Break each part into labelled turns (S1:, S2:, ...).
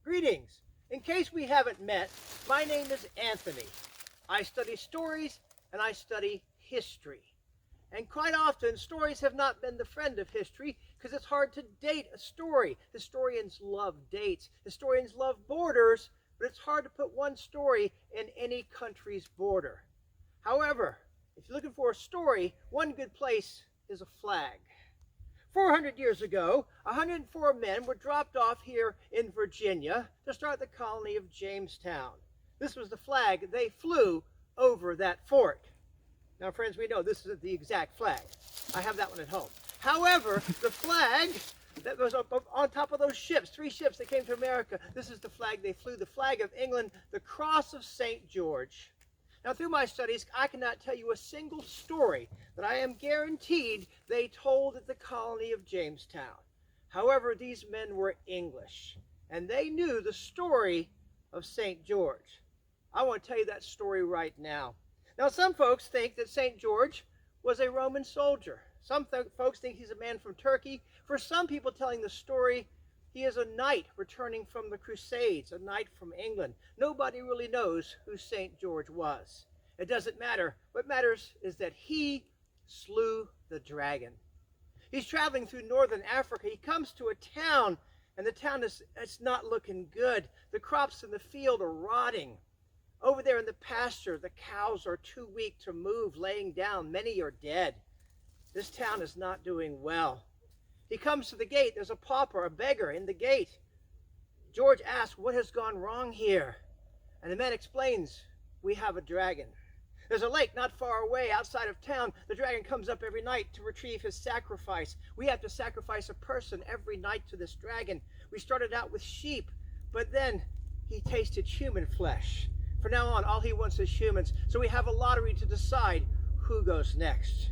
S1: Greetings. In case we haven't met, my name is Anthony. I study stories and I study history. And quite often, stories have not been the friend of history because it's hard to date a story. Historians love dates. Historians love borders, but it's hard to put one story in any country's border. However, if you're looking for a story, one good place is a flag. 400 years ago, 104 men were dropped off here in Virginia to start the colony of Jamestown. This was the flag they flew over that fort. Now, friends, we know this isn't the exact flag. I have that one at home. However, the flag that was up on top of those ships, 3 ships that came to America, this is the flag they flew, the flag of England, the cross of St. George. Now, through my studies, I cannot tell you a single story that I am guaranteed they told at the colony of Jamestown. However, these men were English, and they knew the story of St. George. I want to tell you that story right now. Now, some folks think that St. George was a Roman soldier. Some folks think he's a man from Turkey. For some people telling the story, he is a knight returning from the Crusades, a knight from England. Nobody really knows who St. George was. It doesn't matter. What matters is that he slew the dragon. He's traveling through northern Africa. He comes to a town, and the town it's not looking good. The crops in the field are rotting. Over there in the pasture, the cows are too weak to move, laying down. Many are dead. This town is not doing well. He comes to the gate. There's a pauper, a beggar in the gate. George asks, what has gone wrong here? And the man explains, we have a dragon. There's a lake not far away outside of town. The dragon comes up every night to retrieve his sacrifice. We have to sacrifice a person every night to this dragon. We started out with sheep, but then he tasted human flesh. From now on, all he wants is humans. So we have a lottery to decide who goes next.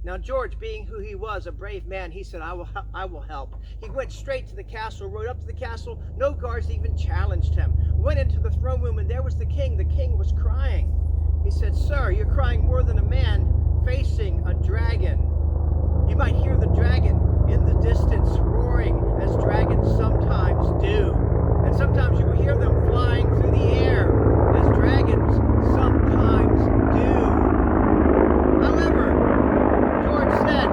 S1: Now, George, being who he was, a brave man, he said, I will help. He went straight to the castle, rode up to the castle. No guards even challenged him. Went into the throne room, and there was the king. The king was crying. He said, sir, you're crying more than a man facing a dragon. You might hear the dragon in the distance roaring, as dragons sometimes do. And sometimes you will hear them flying through the air, as dragons sometimes do. However, George said,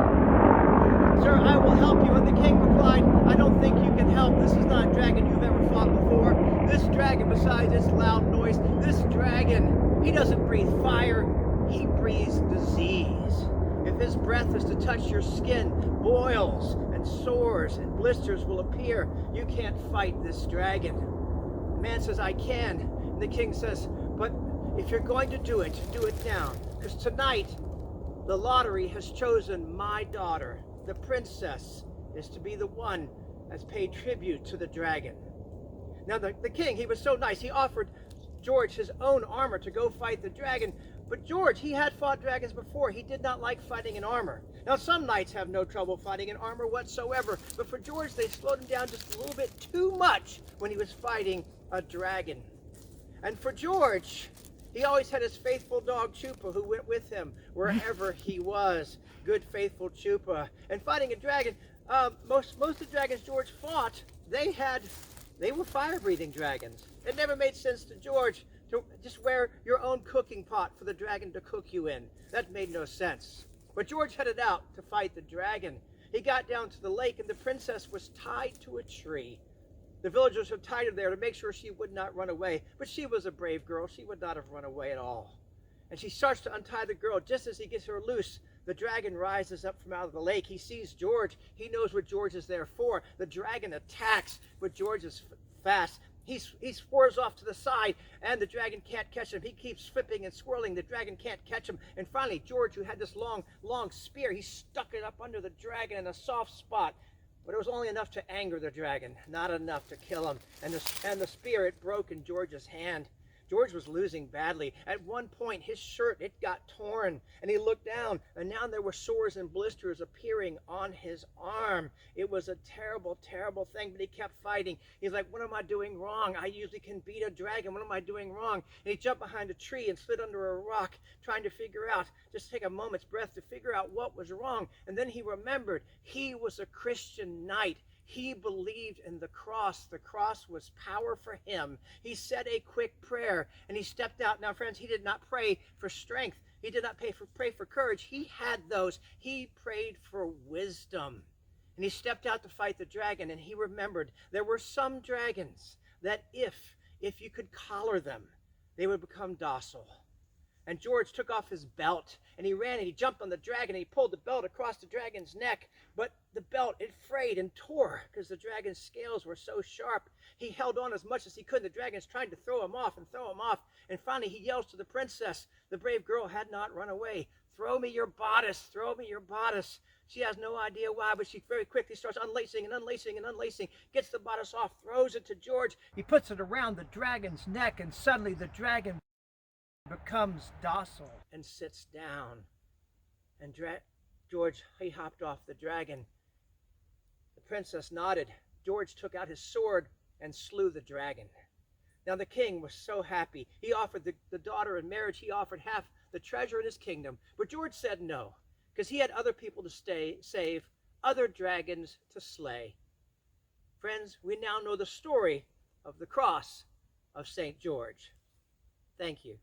S1: sir, I will help you. And the king replied, I don't think you can help. This is not a dragon you've ever fought before. This dragon, besides its loud noise, this dragon, he doesn't breathe fire, he breathes disease. If his breath is to touch your skin, boils and sores and blisters will appear. You can't fight this dragon. The man says, I can. And the king says, but if you're going to do it now. Because tonight, the lottery has chosen my daughter. The princess is to be the one that's paid tribute to the dragon. Now, the king, he was so nice. He offered George his own armor to go fight the dragon. But George, he had fought dragons before. He did not like fighting in armor. Now, some knights have no trouble fighting in armor whatsoever. But for George, they slowed him down just a little bit too much when he was fighting a dragon. And for George, he always had his faithful dog Chupa, who went with him wherever he was. Good, faithful Chupa. And fighting a dragon, most of the dragons George fought, they were fire-breathing dragons. It never made sense to George to just wear your own cooking pot for the dragon to cook you in. That made no sense. But George headed out to fight the dragon. He got down to the lake, and the princess was tied to a tree. The villagers had tied her there to make sure she would not run away. But she was a brave girl. She would not have run away at all. And she starts to untie the girl. Just as he gets her loose, the dragon rises up from out of the lake. He sees George. He knows what George is there for. The dragon attacks, but George is fast. He swerves off to the side, and the dragon can't catch him. He keeps flipping and swirling. The dragon can't catch him. And finally, George, who had this long spear, he stuck it up under the dragon in a soft spot. But it was only enough to anger the dragon, not enough to kill him. And the spear, it broke in George's hand. George was losing badly. At one point, his shirt, it got torn, and he looked down, and now there were sores and blisters appearing on his arm. It was a terrible, terrible thing, but he kept fighting. He's like, what am I doing wrong? I usually can beat a dragon. What am I doing wrong? And he jumped behind a tree and slid under a rock, trying to figure out, just take a moment's breath to figure out what was wrong. And then he remembered he was a Christian knight. He believed in the cross. The cross was power for him. He said a quick prayer and he stepped out. Now, friends, he did not pray for strength. He did not pray for courage. He had those. He prayed for wisdom. And he stepped out to fight the dragon, and he remembered there were some dragons that if you could collar them, they would become docile. And George took off his belt, and he ran, and he jumped on the dragon, and he pulled the belt across the dragon's neck. But the belt, it frayed and tore because the dragon's scales were so sharp. He held on as much as he could. The dragon's trying to throw him off and throw him off. And finally, he yells to the princess. The brave girl had not run away. "Throw me your bodice. Throw me your bodice." She has no idea why, but she very quickly starts unlacing and unlacing and unlacing, gets the bodice off, throws it to George. He puts it around the dragon's neck, and suddenly the dragon becomes docile and sits down. And George, he hopped off the dragon. The princess nodded. George took out his sword and slew the dragon. Now the king was so happy. He offered the daughter in marriage. He offered half the treasure in his kingdom. But George said no, because he had other people to save, other dragons to slay. Friends, we now know the story of the cross of St. George. Thank you.